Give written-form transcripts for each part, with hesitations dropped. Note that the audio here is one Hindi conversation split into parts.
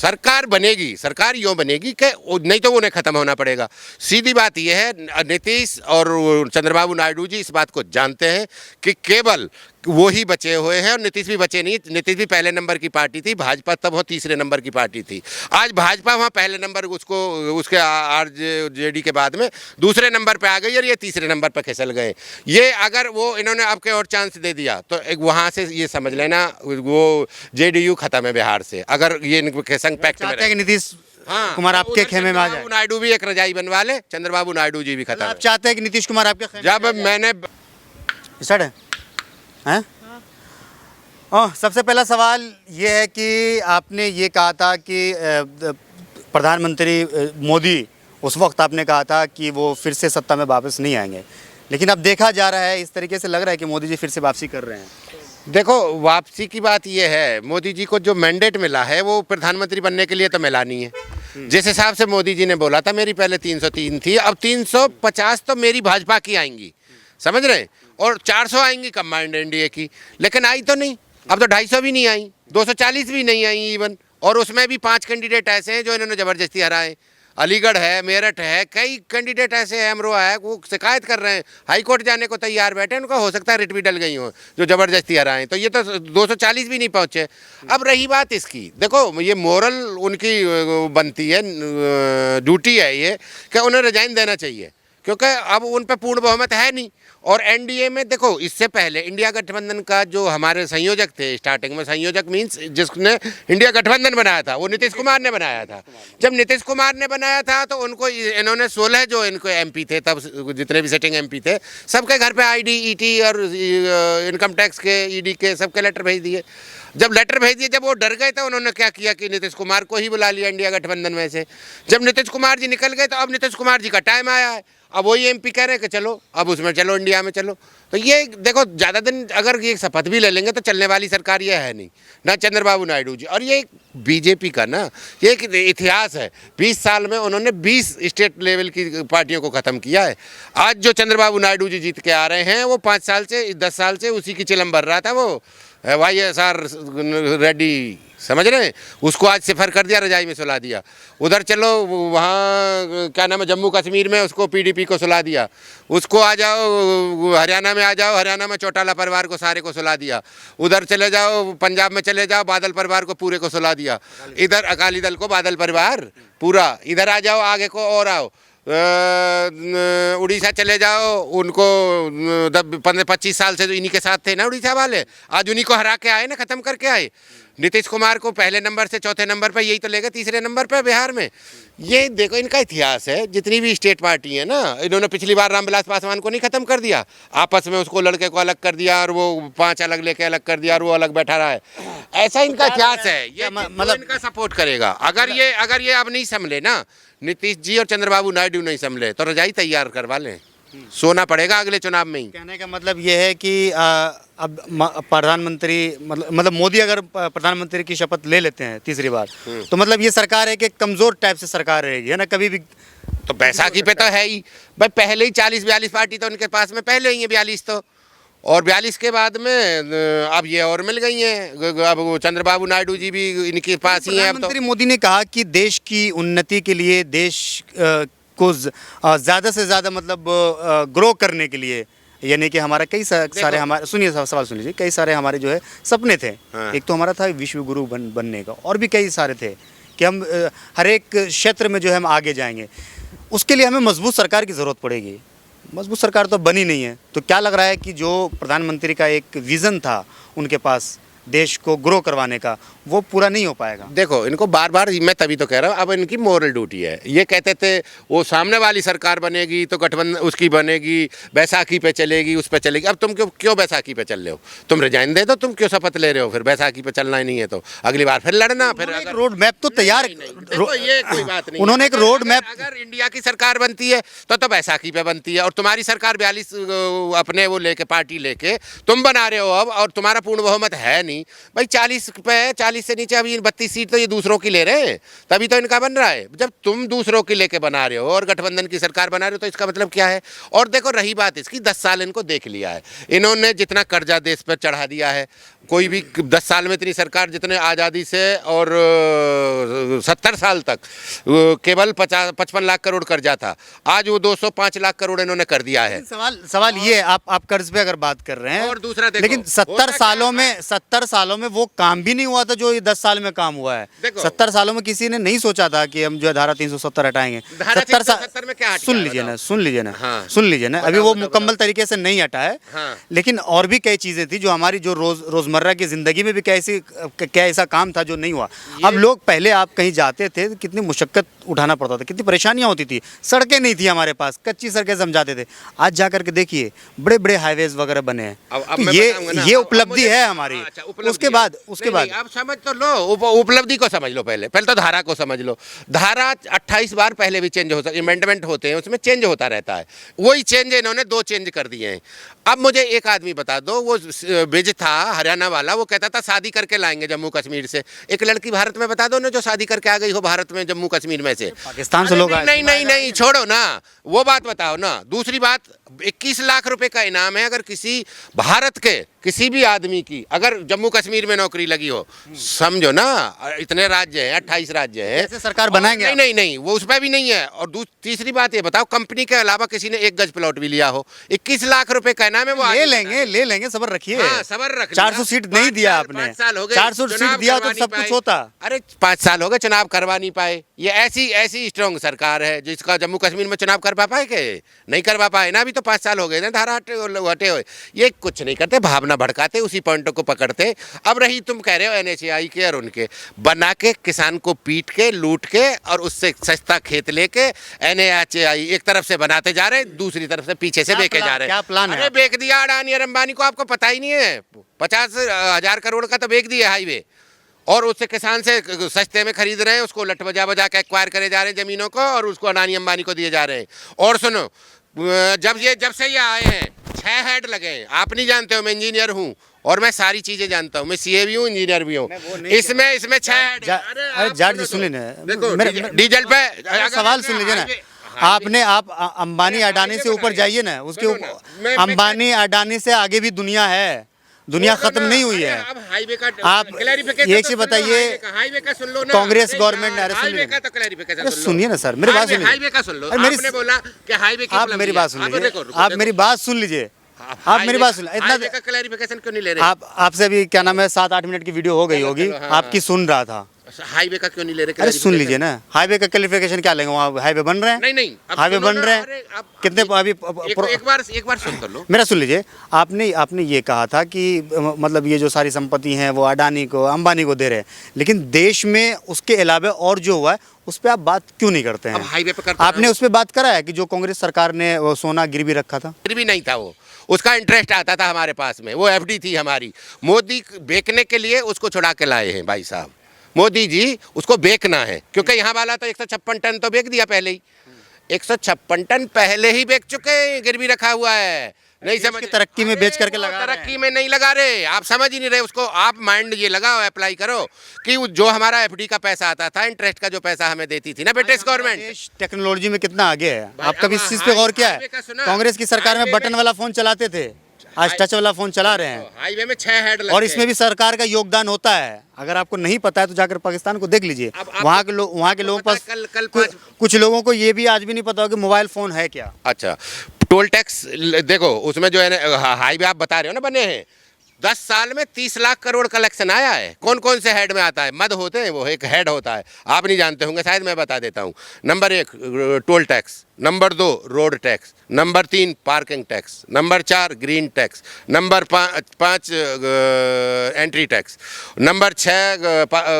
सरकार बनेगी, सरकार यूँ बनेगी कि नहीं तो उन्हें ख़त्म होना पड़ेगा। सीधी बात यह है, नीतीश और चंद्रबाबू नायडू जी इस बात को जानते हैं कि केवल वो ही बचे हुए हैं और नीतीश भी बचे नहीं। नीतीश भी पहले नंबर की पार्टी थी, भाजपा तब वो तीसरे नंबर की पार्टी थी। आज भाजपा वहाँ पहले नंबर उसके आरजेडी के बाद में दूसरे नंबर पे आ गई और ये तीसरे नंबर पे खिसल गए। ये अगर वो इन्होंने आपके और चांस दे दिया तो एक वहाँ से ये समझ लेना वो जेडीयू खत्म है बिहार से, अगर ये इनके संग पैक्ट में चाहते हैं कि नीतीश हाँ कुमार आपके खेमे में आ जाए। नायडू भी एक रजाई बनवा ले, चंद्रबाबू नायडू जी भी खत्म आप चाहते हैं कि नीतीश कुमार आपके खेमे जब मैंने स्टार्ट है? सबसे पहला सवाल ये है कि आपने ये कहा था कि प्रधानमंत्री मोदी उस वक्त आपने कहा था कि वो फिर से सत्ता में वापस नहीं आएंगे, लेकिन अब देखा जा रहा है, इस तरीके से लग रहा है कि मोदी जी फिर से वापसी कर रहे हैं। देखो, वापसी की बात यह है, मोदी जी को जो मैंडेट मिला है वो प्रधानमंत्री बनने के लिए तो मिला नहीं है। जिस हिसाब से मोदी जी ने बोला था मेरी पहले 303 थी, अब 350 तो मेरी भाजपा की आएंगी, समझ रहे हैं, और 400 आएंगी कंबाइंड एनडीए की, लेकिन आई तो नहीं। अब तो 250 भी नहीं आई, 240 भी नहीं आई इवन, और उसमें भी 5 कैंडिडेट ऐसे हैं जो इन्होंने ज़बरदस्ती हराए। अलीगढ़ है, मेरठ है, कई कैंडिडेट ऐसे हैं, अमरोहा है, वो शिकायत कर रहे हैं, हाई कोर्ट जाने को तैयार बैठे, उनका हो सकता है रिट भी डल गई हो जो ज़बरदस्ती हराएं। तो ये तो 240 भी नहीं पहुँचे। अब रही बात इसकी, देखो ये मोरल उनकी बनती है, ड्यूटी है ये कि उन्हें रिजाइन देना चाहिए, क्योंकि अब उन पर पूर्ण बहुमत है नहीं। और एनडीए में देखो, इससे पहले इंडिया गठबंधन का जो हमारे संयोजक थे, स्टार्टिंग में संयोजक मीन्स जिसने इंडिया गठबंधन बनाया था वो नीतीश कुमार ने बनाया था। जब नीतीश कुमार ने बनाया था तो उनको इन्होंने 16 जो इनको एमपी थे तब, जितने भी सिटिंग एमपी थे, सबके घर पे आईडी, ईटी और इनकम टैक्स के, ईडी के, सबके लेटर भेज दिए। जब लेटर भेज दिए, जब वो डर गए तो उन्होंने क्या किया कि नीतीश कुमार को ही बुला लिया इंडिया गठबंधन में से। जब नीतीश कुमार जी निकल गए तो अब नीतीश कुमार जी का टाइम आया है, अब वही एमपी कह रहे हैं कि चलो अब उसमें चलो, इंडिया में चलो। तो ये देखो, ज़्यादा दिन अगर ये शपथ भी ले लेंगे तो चलने वाली सरकार ये है नहीं, ना चंद्रबाबू नायडू जी। और ये बीजेपी का ना ये एक इतिहास है, 20 साल में उन्होंने 20 स्टेट लेवल की पार्टियों को ख़त्म किया है। आज जो चंद्रबाबू नायडू जी जीत के आ रहे हैं वो 5 साल से 10 साल से उसी की चिलम भर रहा था, वो YSR रेड्डी, समझ रहे हैं, उसको आज सिफर कर दिया, रजाई में सुला दिया। उधर चलो वहाँ क्या नाम है, जम्मू कश्मीर में उसको PDP को सुला दिया। उसको आ जाओ हरियाणा में, आ जाओ हरियाणा में चौटाला परिवार को सारे को सुला दिया। उधर चले जाओ पंजाब में, चले जाओ बादल परिवार को पूरे को सुला दिया। इधर अकाली दल को बादल परिवार पूरा, इधर आ जाओ आगे को और आओ, उड़ीसा चले जाओ, उनको 15-25 साल से तो इन्हीं के साथ थे ना उड़ीसा वाले, आज उन्हीं को हरा के आए ना, ख़त्म करके आए। नीतीश कुमार को पहले नंबर से चौथे नंबर पे यही तो लेगा, तीसरे नंबर पे बिहार में। ये देखो इनका इतिहास है, जितनी भी स्टेट पार्टी है ना, इन्होंने पिछली बार रामविलास पासवान को नहीं ख़त्म कर दिया, आपस में उसको लड़के को अलग कर दिया और वो 5 अलग लेके अलग कर दिया और वो अलग बैठा रहा है। ऐसा इनका इतिहास है, ये मतलब इनका सपोर्ट करेगा। अगर ये अब नहीं संभले ना, नीतीश जी और चंद्रबाबू नायडू नहीं संभले तो रजाई तैयार करवा लें, सोना पड़ेगा अगले चुनाव में ही। कहने का मतलब ये है कि अब प्रधानमंत्री मतलब मोदी अगर प्रधानमंत्री की शपथ ले लेते हैं तीसरी बार, तो मतलब ये सरकार है कि कमज़ोर टाइप से सरकार रहेगी, है ना, कभी भी। तो बैसाखी पे तो है ही भाई, पहले ही 40-42 पार्टी तो उनके पास में पहले ही है, 42 तो, और 42 के बाद में अब ये और मिल गई हैं। अब चंद्रबाबू नायडू जी भी इनके पास ही हैं। प्रधानमंत्री मोदी ने कहा कि देश की उन्नति के लिए, देश को ज़्यादा से ज़्यादा मतलब ग्रो करने के लिए, यानी कि हमारा कई सारे हमारे, सुनिए सवाल सुन लीजिए, कई सारे हमारे जो है सपने थे। हाँ। एक तो हमारा था विश्व गुरु बनने का, और भी कई सारे थे कि हम हर एक क्षेत्र में जो है हम आगे जाएंगे। उसके लिए हमें मजबूत सरकार की ज़रूरत पड़ेगी। मजबूत सरकार तो बनी नहीं है, तो क्या लग रहा है कि जो प्रधानमंत्री का एक विज़न था उनके पास देश को ग्रो करवाने का, वो पूरा नहीं हो पाएगा। देखो इनको बार बार मैं तभी तो कह रहा हूँ, अब इनकी मोरल ड्यूटी है। ये कहते थे वो सामने वाली सरकार बनेगी तो गठबंधन उसकी बनेगी, बैसाखी पे चलेगी, उस पे चलेगी। अब तुम क्यों बैसाखी पे चल रहे हो? तुम रिजाइन दे दो, तुम क्यों शपथ ले रहे हो? फिर बैसाखी पे चलना ही नहीं है तो अगली बार फिर लड़ना। फिर अगर रोड मैप तो तैयार, ये कोई बात नहीं, उन्होंने एक रोड मैप, अगर इंडिया की सरकार बनती है तो बैसाखी पे बनती है, और तुम्हारी सरकार 42 अपने वो लेके पार्टी लेके तुम बना रहे हो अब, और तुम्हारा पूर्ण बहुमत है नहीं भाई। 40 पे, 40 से नीचे अभी 32 सीट तो ये दूसरों की ले रहे हैं, तभी तो इनका बन रहा है। जब तुम दूसरों की लेके बना रहे हो और गठबंधन की सरकार बना रहे हो तो इसका मतलब क्या है? और देखो रही बात इसकी, 10 साल इनको देख लिया है इन्होंने, जितना कर्जा देश पर चढ़ा दिया है। कोई भी 10 साल में इतनी सरकार जितने आज़ादी से और 70 साल तक केवल 55 लाख करोड़ कर्जा था, आज वो 205 लाख करोड़ इन्होंने कर दिया है। सवाल ये है, आप कर्ज पे अगर बात कर रहे हैं, और दूसरा देखो, लेकिन 70 सालों में वो काम भी नहीं हुआ था जो ये 10 साल में काम हुआ है। 70 सालों में किसी ने नहीं सोचा था कि हम जो है धारा 370 हटाएंगे। 70 में क्या हट सुन गया, लीजिए ना, बताओ। हाँ। सुन लीजिए ना, अभी वो मुकम्मल तरीके से नहीं हटा है। हाँ। लेकिन और भी कई चीजें थी जो हमारी जो रोजमर्रा की जिंदगी में भी क्या ऐसा काम था जो नहीं हुआ। अब लोग, पहले आप कहीं जाते थे कितनी मुशक्कत उठाना पड़ता था, कितनी परेशानियां होती थी, सड़कें नहीं थी हमारे पास, कच्ची सड़कें से हम जाते थे। आज जाकर के देखिए बड़े बड़े हाईवेज वगैरह बने हैं। अब तो मैं बताऊंगा ना, ये अब उपलब्धि मुझे- है हमारी। अच्छा, उपलब्धि उसके है। बाद नहीं, अब समझ तो लो, उपलब्धि को समझ लो, पहले तो धारा को समझ लो। धारा 28 बार पहले भी चेंज होता, अमेंडमेंट होते हैं, उसमें चेंज होता रहता है। वही चेंज इन्होंने 2 चेंज कर दिए हैं। अब मुझे एक आदमी बता दो, वो बिज था हरियाणा वाला, वो कहता था शादी करके लाएंगे जम्मू कश्मीर से। एक लड़की भारत में बता दो ना जो शादी करके आ गई हो भारत में जम्मू कश्मीर में से। पाकिस्तान से लोग आए। नहीं, छोड़ो ना, वो बात बताओ ना। दूसरी बात, 21 लाख रुपए का इनाम है अगर किसी भारत के किसी भी आदमी की अगर जम्मू कश्मीर में नौकरी लगी हो। समझो ना, इतने राज्य हैं, 28 राज्य हैं। ऐसे सरकार बनाएंगे? नहीं, वो उसमें भी नहीं है। और तीसरी बात ये बताओ, कंपनी के अलावा किसी ने 1 गज प्लॉट भी लिया हो, 21 लाख रुपए का इनाम है, वो ले लेंगे, सबर रखिए। हाँ, सबर रख। 400 सीट नहीं दिया आपने। 5 साल हो गए, 400 सीट दिया तो सब कुछ होता। अरे 5 साल हो गए, चुनाव करवा नहीं पाए। ये ऐसी स्ट्रॉन्ग सरकार है जिसका जम्मू कश्मीर में चुनाव करवा पाए के नहीं करवा पाए ना। अभी तो 5 साल हो गए ना धारा हटे हुए। ये कुछ नहीं करते, भावना भड़काते, उसी पॉइंटों को पकड़ते। अब रही तुम कह रहे हो NHAI के और उनके, बना के किसान को पीट के लूट के और उससे सस्ता खेत लेके NHAI एक तरफ से बनाते जा रहे, दूसरी तरफ से पीछे से बेचे जा रहे। क्या प्लान है? अरे बेच दिया अडानी और अंबानी को, आपको पता ही नहीं है। 50,000 करोड़ का तो बेच दिया हाईवे, और उससे किसान से सस्ते में खरीद रहे हैं, उसको लट बजा के एक्वायर करे जा रहे हैं जमीनों को, और उसको अडानी अंबानी को दिए जा रहे हैं। और सुनो, जब से ये आए हैं 6 हेड लगे हैं। आप नहीं जानते हो, मैं इंजीनियर हूँ और मैं सारी चीजें जानता हूँ, मैं CA भी हूँ, इंजीनियर भी हूँ। इसमें 6 हेड। अरे जाट जी सुन लेना, देखो डीजल पे सवाल सुन लीजिए ना। आप अंबानी अडानी से ऊपर जाइए ना, उसके ऊपर अंबानी अडानी से आगे भी दुनिया है, दुनिया खत्म नहीं हुई है। अब हाईवे का आप ये चीज बताइए, हाईवे का सुन लो ना। कांग्रेस गवर्नमेंट ने हाईवे का तो क्लैरिफिकेशन सुनिए ना सर, मेरी बात सुनिए। हाईवे का सुन लो। आपने बोला कि हाईवे की आप मेरी बात सुन लीजिए, आप मेरी बात सुन लीजिए, आप मेरी बात सुन। इतना हाईवे का क्लैरिफिकेशन क्यों नहीं ले रहे? आपसे अभी क्या नाम है 7-8 मिनट की वीडियो हो गई होगी, आपकी सुन रहा था। हाईवे का क्यों नहीं ले रहे? अरे सुन लीजिए ना, हाईवे का क्लियरिफिकेशन क्या लेंगे, वहाँ हाईवे बन रहे हैं। नहीं हाईवे बन रहे हैं, कितने अभी एक बार सुन तो लो मेरा, सुन लीजिए। आपने ये कहा था कि मतलब ये जो सारी संपत्ति हैं वो अडानी को अंबानी को दे रहे हैं, लेकिन देश में उसके अलावा और जो हुआ है उस पर आप बात क्यों नहीं करते हैं? अब हाईवे पे करते आपने उस पर बात करा है कि जो कांग्रेस सरकार ने वो सोना गिरवी रखा था? फिर भी नहीं था, वो उसका इंटरेस्ट आता था हमारे पास में, वो FD थी हमारी। मोदी बेचने के लिए उसको छुड़ा के लाए हैं भाई साहब। मोदी जी उसको बेचना है, क्योंकि यहाँ वाला तो 156 टन तो बेच दिया पहले ही। 156 टन पहले ही बेच चुके हैं, गिरवी रखा हुआ है। नहीं समझ, तरक्की में बेच करके लगा रहे हैं। तरक्की में नहीं लगा रहे, आप समझ ही नहीं रहे उसको। आप माइंड ये लगाओ, अप्लाई करो कि जो हमारा FD का पैसा आता था, इंटरेस्ट का जो पैसा हमें देती थी ना ब्रिटिश गवर्नमेंट, टेक्नोलॉजी में कितना आगे है, आप कभी इस चीज पे गौर किया है? कांग्रेस की सरकार में बटन वाला फोन चलाते थे, आज टच वाला फोन चला रहे हैं। हाईवे में 6 हेड और इसमें भी सरकार का योगदान होता है। अगर आपको नहीं पता है तो जाकर पाकिस्तान को देख लीजिए, वहाँ के लोगों के पास कुछ लोगों को ये भी आज भी नहीं पता हो कि मोबाइल फोन है क्या। अच्छा, टोल टैक्स देखो, उसमें जो है हाईवे आप बता रहे हो ना बने हैं, 10 साल में 30 लाख करोड़ कलेक्शन आया है। कौन कौन से हेड में आता है? मद होते हैं, वो एक हेड होता है, आप नहीं जानते होंगे शायद, मैं बता देता हूँ। Number 1 toll tax, number 2 road tax, number 3 parking tax, number 4 green tax, number 5 entry tax, number 6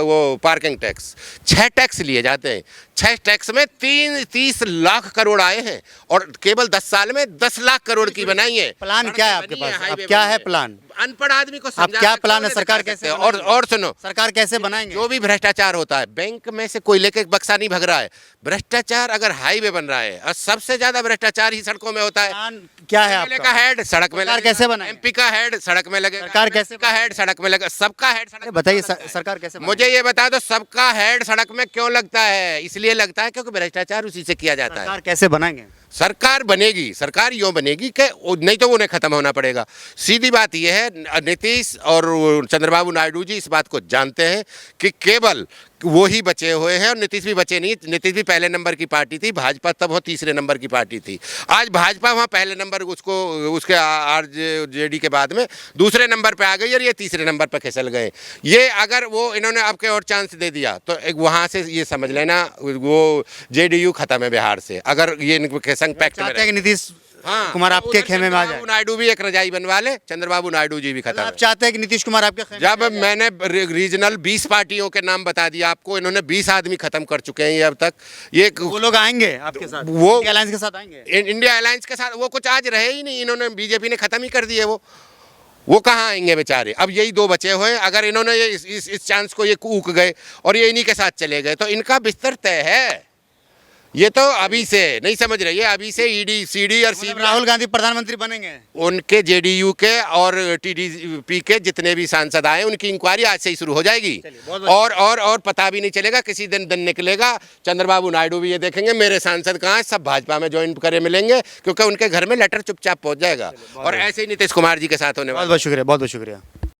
वो पार्किंग टैक्स। 6 टैक्स लिए जाते हैं। 6 टैक्स में 30 लाख करोड़ आए हैं, और केवल 10 साल में 10 लाख करोड़ की बनाई है। प्लान क्या है आपके पास? अब क्या है प्लान? अनपढ़ आदमी को अब क्या प्लान है सरकार कैसे? और सुनो, सरकार कैसे बनाएंगे? जो भी भ्रष्टाचार होता है, बैंक में से कोई लेके बक्सा नहीं भग रहा है। भ्रष्टाचार अगर हाईवे बन रहा है, और सबसे ज्यादा भ्रष्टाचार ही सड़कों में होता है। प्लान क्या है MLA आपका? का हेड सड़क में सरकार कैसे बनाएगी? MP का हेड सड़क में लगे, सरकार कैसे का हेड सड़क में लगे, सबका हेड सड़क में बताइए लगता है। सरकार कैसे मुझे ये बता दो, सबका हेड सड़क में क्यों लगता है? इसलिए लगता है क्योंकि भ्रष्टाचार उसी से किया जाता है। सरकार कैसे बनाएंगे? सरकार बनेगी, सरकार यूँ बनेगी कि नहीं तो उन्हें ख़त्म होना पड़ेगा। सीधी बात यह है, नीतीश और चंद्रबाबू नायडू जी इस बात को जानते हैं कि केवल वो ही बचे हुए हैं, और नीतीश भी बचे नहीं। नीतीश भी पहले नंबर की पार्टी थी, भाजपा तब वो तीसरे नंबर की पार्टी थी। आज भाजपा वहाँ पहले नंबर उसके आरजेडी के बाद में दूसरे नंबर पे आ गई और ये तीसरे नंबर पे खिसल गए। ये अगर वो इन्होंने आपके और चांस दे दिया तो एक वहाँ से ये समझ लेना वो जेडीयू खत्म है बिहार से, अगर ये इनके संग पैक्ट में चाहते हैं कि नीतीश हाँ, कुमार आपके खेमे में आ जाए। चंद्रबाबू नायडू भी एक रजाई बनवा ले, चंद्रबाबू नायडू जी भी खत्म आप है। चाहते हैं कि नीतीश कुमार आपके खेमे जब मैंने रीजनल 20 पार्टियों के नाम बता दिया आपको, इन्होंने 20 आदमी खत्म कर चुके हैं ये अब तक। ये वो लोग आएंगे आपके साथ, वो इंडिया अलायंस के साथ आएंगे? इंडिया अलायंस के साथ वो कुछ आज रहे ही नहीं, इन्होंने बीजेपी ने खत्म ही कर दिए। वो कहाँ आएंगे बेचारे? अब यही दो बचे हुए हैं। अगर इन्होंने ये इस चांस को ये कूक गए और ये इन्हीं के साथ चले गए तो इनका बिस्तर तय है। ये तो अभी से नहीं समझ रही है, अभी से ईडी सीडी और मतलब राहुल गांधी प्रधानमंत्री बनेंगे? उनके जेडीयू के और टीडीपी के जितने भी सांसद आए उनकी इंक्वायरी आज से ही शुरू हो जाएगी। और पता भी नहीं चलेगा, किसी दिन निकलेगा। चंद्रबाबू नायडू भी ये देखेंगे मेरे सांसद कहाँ हैं, सब भाजपा में ज्वाइन करे मिलेंगे, क्योंकि उनके घर में लेटर चुपचाप पहुंच जाएगा। और ऐसे ही नीतीश कुमार जी के साथ होने वाला। बहुत बहुत शुक्रिया, बहुत बहुत शुक्रिया।